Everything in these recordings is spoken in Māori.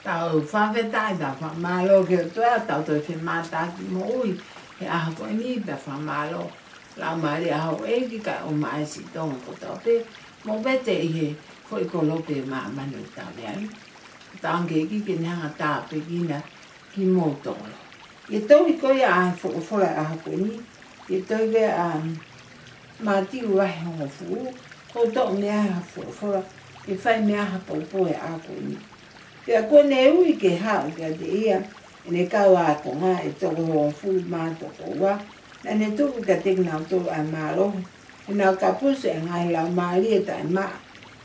tau whawhetai ta whamalo ke toa tau toi whemātaki mo'ui he aha koe ni pe whamalo LAUMALIE ahau eki ka o mai si tonga ko tau pe mo bete i he foi ko lope maa manu tau leai tange ki ke nanga tā pe kina ki mō tonga e tau i koe a whakawhora aha koe ni e tau ke a Matiu wahi hongo fuu ko tau mea ha whakawhora e whai mea ha paupoe a koe ni pia kone ui ke hao kia te ia e ne kau a konga e toko hongo fuu maa toko wa na ne tuku ka teki nau tolu a mālohi e nau ka pusu e ngai LAUMALIE ta e maa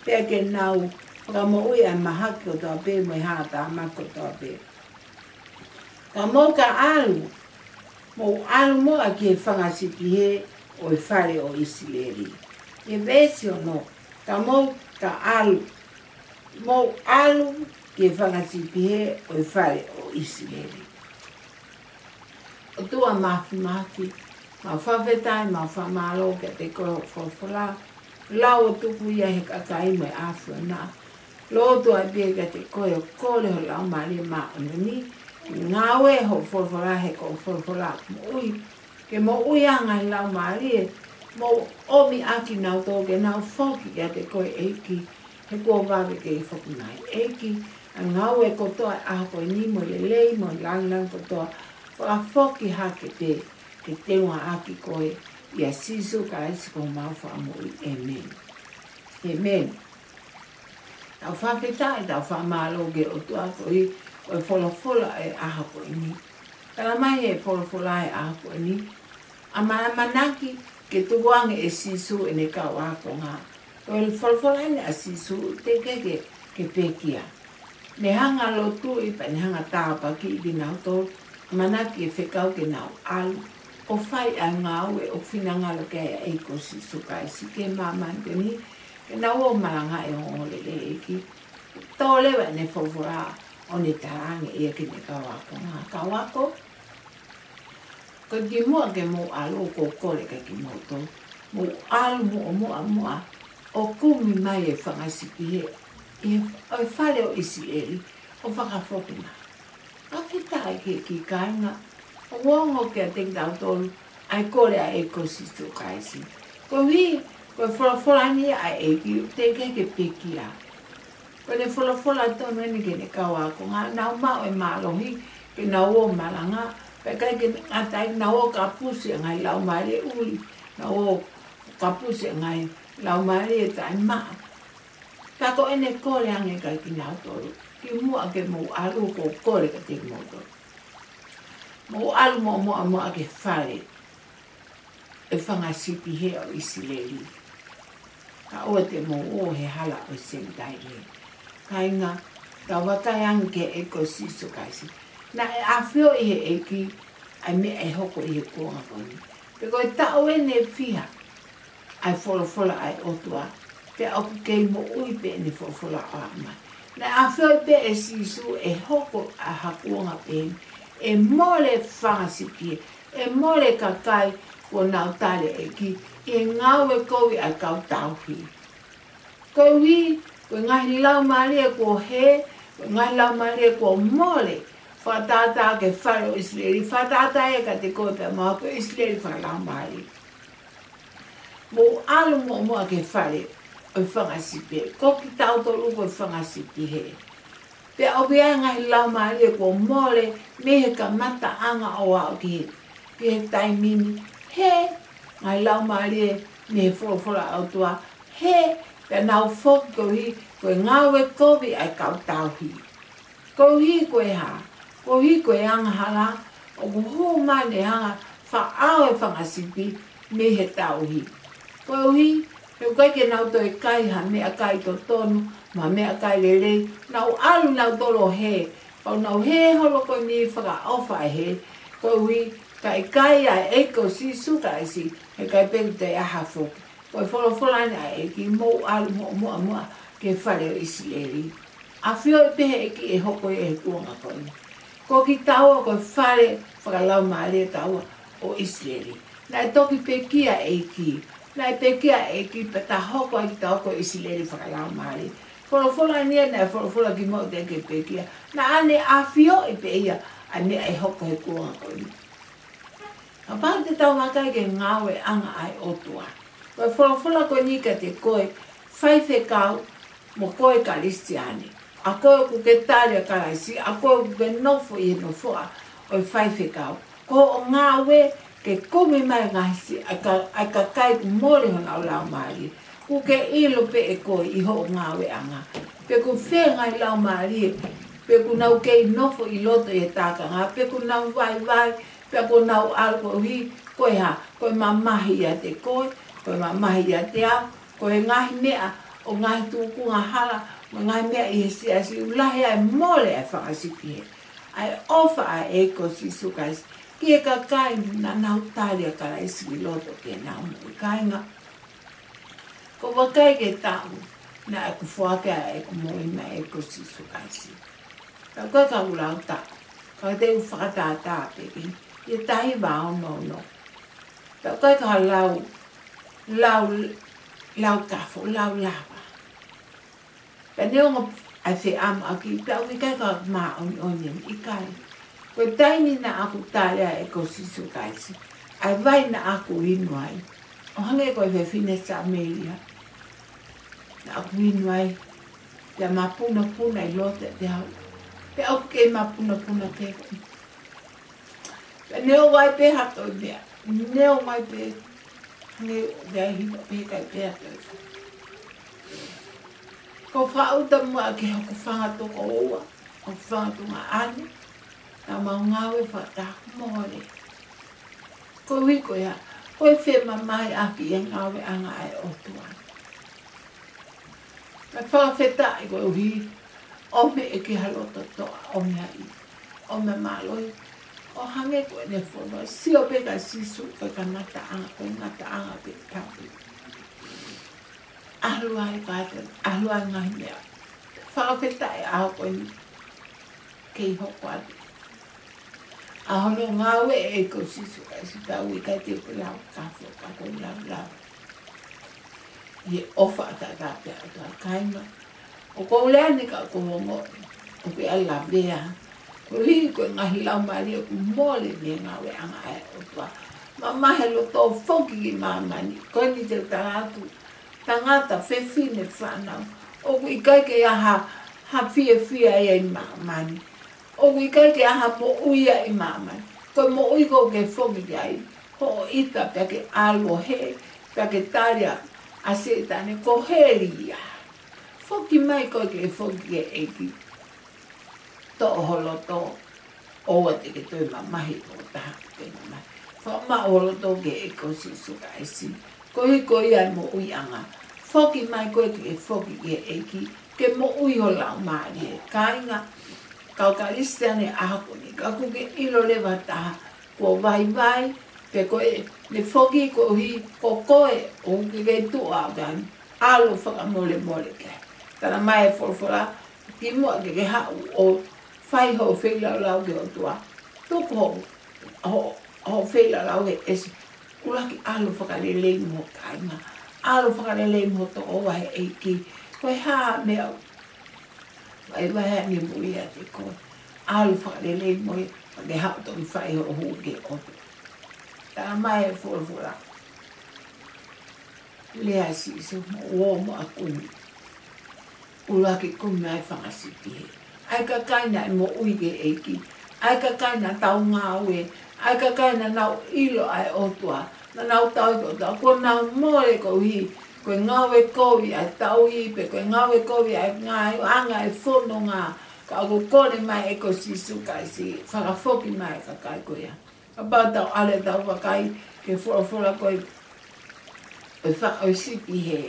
pia ke nau FAKAMOU'I a mahaki o toa pe mo i hata a mako toa pe ka mo ka alu mo a ki e whangasipi he o i whare o Isileri e vesi o no ka mo ka alu ki e whangasipi he o i whare o Isileri o tua mafi ma whawhetai ma whamalo ke te koe o whawhala lau o tuku ia he kakai mo e awhua nā lo tua pia ke te koe o kore ho LAUMALIE ma onani ngawe ho whawhala he ko whawhala mo'ui ke mo'ui anga i LAUMALIE mo omi aki nau tō ke nau whoki ke te koe eiki he kua wawe ke i whakunai eiki a ngawe kotoa a koe ni mo lelei mo langlang kotoa whakafoki hake te ke tewa aki koe ia sisu ka esi ko mau whaamoi. Amen. Amen. Tau whawhetai tau whamalo ke o tua koe o e wholofola e aha koe ni. Kala mai e wholofola e aha koe ni. A manaki ke tuwange e sisu e ne kau ako ngā. O e wholofola ne a sisu te keke ke pekia. Ne hanga lotu i pa ne hanga tāpa ki i nau tō. Manaki e whekau ke nau alu. O whai a ngāu e o whinangalo ke a eiko sisu kai si ke māman ke ni. Ke nau o Malanga e hongo lele eki. Tō lewa ne whawhora o ne tarange ia ke ne kawako ngā kawako. Ko ki mua ke mo alu ko kore ka ki mo tō. Mo alu mua o kumi mai e whangasipi he. O e whare o Isileri o whakawhokina. Awhitai ke ki kainga. O wongo ke a teki tau tolu, ai kore a eko sisu kaisi. Ko hui, ko wholawholani a eki, te ke pekia. Ko ne wholawhola tonu ene ke ne kawa ko ngā nau mao e mālohi, ke nau o Malanga, pe kai ke ngatai nau o kapusi ngai LAUMALIE uli, nau o kapusi ngai LAUMALIE tai maa. Kako ene kore ange kai ki nau tolu, ki mua ke mo alu ko kore ka teki mo tolu. Mo alu mo ke whare e whangasipi he o Isileri. Ka oa te mo o he hala o sentai he. Ka inga, ka wakai ange ke eko siso kaisi. Na e awhio i he eki, ai me e hoko i he kuonga koni. Peko e tau e ne whiha, ai wholofola ai otua. Pe aku kei mo ui pe ne wholofola o ama. Na e awhio i pe e siso e hoko a hakuonga pe e mole whangasipi, e mole kakai ko nau tale eki, e ngau e koui a kau tauhi. Koui, ko ngahi LAUMALIE ko he, ko ngahi LAUMALIE ko mole, whatata ke whare o Isileri, whatata e ka te koe pe maha ko Isileri whare LAUMALIE. Mo alu mo ke whare o whangasipi, ko ki tau tolu ko whangasipi he. Pe au bea ngai LAUMALIE ko mole me he ka mata anga o au ki he taimini. He ngai LAUMALIE me he wholofola au tua. He pe nau whoki ko hi koe ngawe kovi ai kau tauhi. Ko hi koe ha. Ko hi koe anga hala o kuhu mane hanga wha au e whangasipi me he tauhi. Ko hi Heu kai ke nau toi kai ha mea kai to tonu, ma mea kai lelei, nau alu nau tolo he, pau nau he holo koe ni whaka ofa he, koe hui kai kai a eko si suka isi, he kai peku te aha whoki. Koe wholawholani a eki mou alu mua ke whare o Isileri. A whio i pehe eki e hoko e he kuonga koe. Ko ki taua koe whare WhakaLAUMALIE taua o Isileri. Nai toki pekia eki. Nai pekia eki pe ta hoko ai tau ko Isileri WhakaLAUMALIE. Wholofola nia na wholofola ki mo te ke pekia. Na ane awhio i pe ia, ane ai hoko he kuonga koi. A pā te tau makai ke ngāwe anga ai otua. Koe wholofola koe nika te koe, whaife kau, mo koe karistiani. A koe ku ke tāria karaisi, a koe ku ke nofo i no foa, oi whaife kau. Ko o ngāwe, ke kumi mai ngahisi, a ka kai ku mori hona o LAUMALIE. Ku ke ilo pe e koe i ho o ngāwe anga. Pe ku whenga i LAUMALIE, pe ku nau kei nofo i loto i e tākanga, pe ku nau vai, pe ku nau alko hi, koe ha, koe mamahi a te koe mamahi a te au, koe ngahi mea, o ngahi tūkunga hala, ma ngahi mea i he siasi, ulahi ai mole ai whakasipi he. Ai ofa ai e ko si sukais, ki e ka kai na nau tāria kara isi i loto ke nau mui kainga. Ko wakai ke tau, na e ku whuake a e ku moi na e ko si sukaisi. Ka koe ka ulau tau, ka te u whakatātā peki, i tahi wāo no. Ka koe ka lau kafo, lau lava. Ka neonga ai whi ama aki, ka ui kai ka maa onion i kai. Koe taini na aku tārea e ko si sukaisi, ai vai na aku inuai. O hange koe whine sa meia. Na aku inuai, te mapuna i lote te hau. Pe au ke mapuna te koe. Pe neo wai pe hato i mea. Neo wai pe, hange wai hino pe kai pe hato i. Ko whauta mua ke hoku whangatoko oua, hoku whangatunga ane, na maungawe whataku mōre. Ko wiko ia, koe whema mai aki e ngawe anga ai otua. Ka whawheta i koe uhi, ome e ki halota toa, ome ai, ome maloi, o hange koe ne whono, sio pe ka sisu, koe ka ngata anga pe tapu. Ahlua i kātana, ahlua i ngahi mea. Whakawheta e aho koe ni kei hoko atu. Ahono ngāwe e ko sisu kai si tau i kai te ko lau kawho, kako lau. Ie ofa a tātāpea atua kaima. O kou lea ni ka ko hongo, o pe ala bea. Ko hii koe ngahi LAUMALIE ku mole me ngāwe anga e otua. Ma mahe lo tō whoki ki mamani, koe ni te tātu. Tangata whewhine whanau. O kui kai ke aha fia i mamani. O kui kai ke aha mo uia i mamani. Koe mo ui ko ke whoki ki ai. Ho o ita pia ke alo he, pia ke taria a setane ko heria. Whoki mai koe ke whoki ke eki. Tō holo tō. Oa te ke tui mamahi o taha ke mamahi. Whama holo tō ke eko si suka esi. Kohi kohi ai mo ui anga. Whoki mai koe ke whoki ke eki. Ke mo ui ho LAUMALIE. Kāinga, kau karistiane ahapuni. Ka kuke ilo lewa taha. Ko vai, pe koe ne whoki kohi ko koe o ke tua gani. Alo whakamole ke. Tana mai wholwhora, ki mua ke hau o whai ho whailau ke o tua. Tuko ho whailau ke esi. Kulaki alo whakarelei mo kainga. Alo whakarelei mo to o wahe eiki. Koe haa mea. Wai ni mui a te koe. Alo whakarelei mo e. Ke hao to i whai ho huke o tu. Tā mai e whora. Lea si se mo mo a kumi. Kulaki kumi ai whangasipi he. Ai ka kaina e mo ui ke eiki. Ai ka kaina tau ngā ue. Ai ka kaina nau ilo ai otua. Na nau tau i kotua. Ko nau more ko hi. Koe ngawe kovi ai tau hipe. Koe ngawe kovi ai ngā anga e whono ngā. Ka ako kone mai e ko si sukai si. Whakawhoki mai ka kai koea. Ka pau tau ale tau wakai. Ke whora koe. Oi sipi he.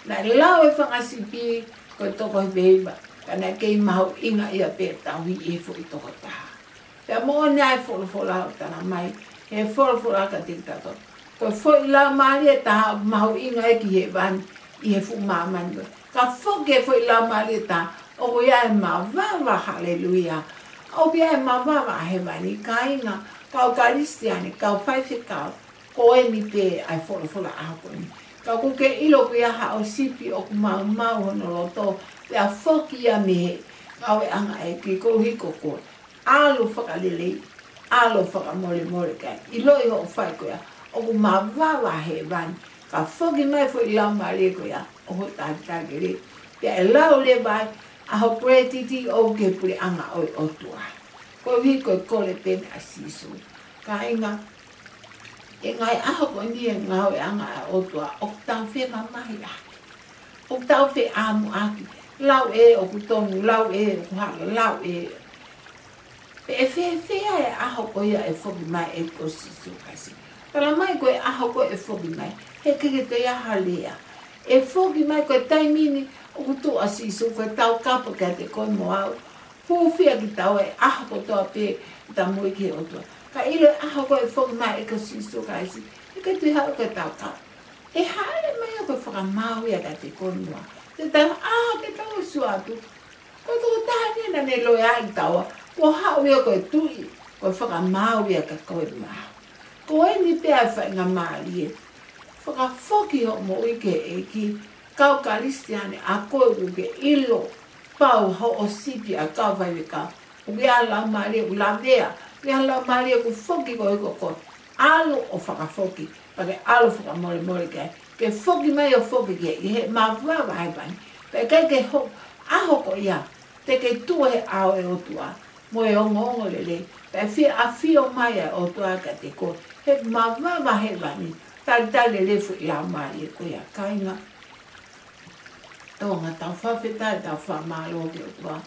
Na lau e whangasipi. Koe toko he behiwa. Kana kei mahu inga ia pe tau hi e fo i toko taha. Pea mo nea e whora tana mai. He whora ka tiktato. Koe fo i LAUMALIE taha mahu inga e ki he wani. I he fu mamani. Ka whoke fo i LAUMALIE taha. O ko ia e mawawa haleluia. O pia e mawawa he wani. Ka inga. Kau karistiani. Kau whaiwhi kau. Ko e ni pe ai whora ahaponi. Ka kuke ilo kuia ha o sipi o ku mau hono loto. Pea whoki a me ngau e anga e ki ko hiko koe. Alo whakalele, alo whakamole mole kai. I loi ho whai koea, o ku mawawa he wani. Ka whoki mai fo I LAUMALIE koea, o ho tātake re. Pea e lau le vai, a ho pure titi o ke pure anga oi otua. Ko hiko e kole pene a sisu. Ka inga, e ngai aho ko ni e ngau e anga a otua, o tau whi mamahi aki. O tau whi amu aki. Lau e o kutongu, lau e o kuhaka, lau e. Pe e whea e aho ko ia e whoki mai e ko sisu kasi. Tala mai ko e aho ko e whoki mai, he kike te aha lea. E whoki mai ko e taimini, o kutu a sisu, ko e tau kapa kia te koi mo au. Huwhia ki tau e aho ko toa pe, ta mui ki o toa. Ka ilo e aho ko e whoki mai e ko sisu kasi, e ke tui hao ko e tau kapa. E haere mai o ko e whakamau ia ka te koi mo au. Te tau, ke tau e suatu. Ko toko tāne na ne loe ai taua, ko hao ia ko e tui, ko e whakamau ia ka koe mau. Ko e ni pea whai ngā mālie. Whakawhoki ho mo ike e ki, kau karistiane a koe uke ilo, pau ho o sipi a kau vai we kau. Uke a LAUMALIE u la vea, uke a LAUMALIE ku whoki ko iko koe. Alo o whakawhoki, pake alo whakamole mole kai. Ke whoki mai o whoki ke, he mawawa hai pani. Pe kai ke ho, aho ko ia, te ke tua he ao e otua, mo e ongo lele. Pe a fio mai e otua ka te ko, he mawawa he pani. Tari le fu LAUMALIE ko ia kainga. Tonga tau whawhetai tau whamalo ke otua.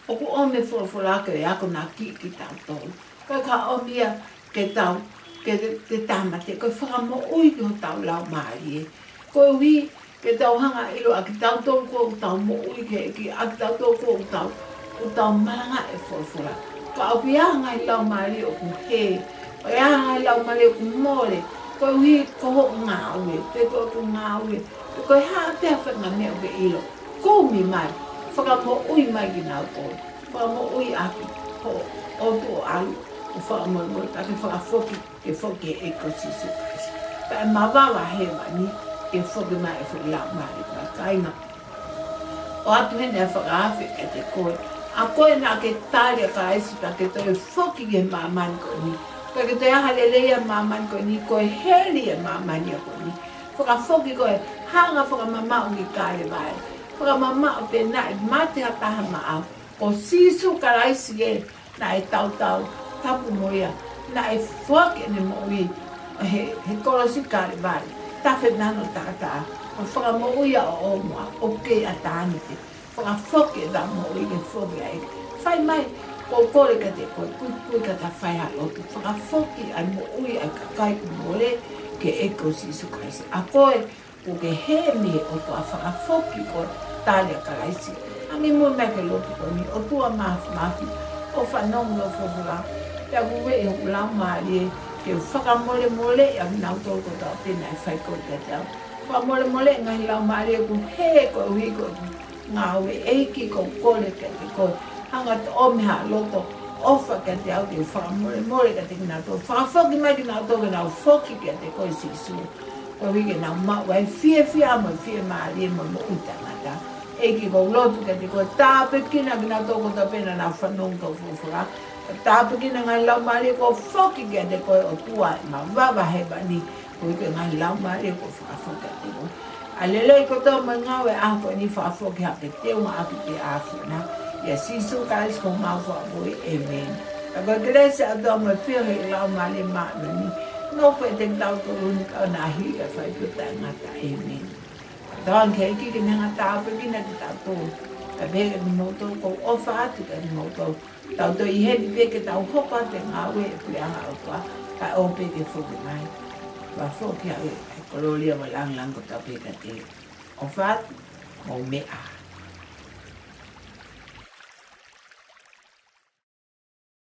O ku ome furafuraka e ako na ki tau tau. Kai ka omia ke tau, ke te tamate, koe whakamo'ui ki ho tau LAUMALIE. Koe hui, ke tau hanga ilo a ki tau tau ko o tau mo'ui ke ki a ki tau tau ko o tau Malanga e furafura. Ka opi anga I LAUMALIE o ku he, o anga I LAUMALIE o ku mole, koe hui koho ngā ue, te koe ku ngā ue, koe haa pēa whanga mea o ke ilo. Koumi mai, whakamo'ui mai ki nau koe, whakamo'ui aki, ho o tu o alu, o whakamo'ui, taki whakawhoki, ke whoki e ko sisu kasi. Pa e mawawa he wani, e whoki mai e whoki LAUMALIE ka kaina. O atu hene e whakawhi e te koe, a koe nā ke tāria ka esi ta ke toi whoki ke māmani ko ni. Ka ke toi aha lelea māmani ko ni, koe heli e māmani ko ni. Whakawhoki koe, hanga whakamamau ki kāre vai. Whakamamau pe nā e mate hataha maau. O sisu karaisi e, nā e tau tapu moia, nā e whoki ne mo'i, he korosi kāre vai. Tawhe nano tātaa, o whakamo'uia o omoa, o ke a tānete. Whakawhoki e da mo'i ke whoki a eke. Whai mai, ko kore ka te koe, kui ka ta whai halotu. Whakawhoki a mo'i a kakai ku mole ke eko sisu kaisi. A koe, ko ke he me o toa whakawhoki koe tālia karaisi. Angi mui mai ke lotu koe ni, o tua mafi, o whanongi o whawhura. Pea kuwe e o LAUMALIE, ke whakamole mole, a minau tō ko tō pena e whai koe ka tau. Whakamole mole, ngai LAUMALIE ku he koe hui koe ngā ue eiki ko kore ka te koe. Hanga te omeha loto ofa ka te au ke whakamole mole ka te kina tō. Whakawhoki mai kina tō ke nau whoki ka te koe sisu. Koe hui ke nau mau ai fie mo fie maalie mo utangata. Eiki ko lotu ka te koe tāpe kina kina tō ko tō pena nau whanong tō fufura. Tāpe kina ngai LAUMALIE ko whoki ka te koe o tua ma wawa heba ni. Koe ke ngai LAUMALIE ko whakawhoki ka te koe. A lelei ko tau mai ngau e aho ni whaafo ki hape te unga aki te awhuna. Ia sisu karis ko mau whaafoi, amen. A koe kerese a tau mai whio hei LAUMALIE maana ni. Ngau whae te tau tōruni kau nā hi ka whae puta ngata, amen. A tau anke eki ki nga tāpe kina ki tau tōru. Ka pēke ni mautou kou ofa atu ka ni mautou. Tau tō i hebi pēke tau hopa te ngā ue e pui anga o toa. Ka o pēke whuki mai. Wa whuki a e koloria wa lang ko tau pēka te. O whaat, mo mea.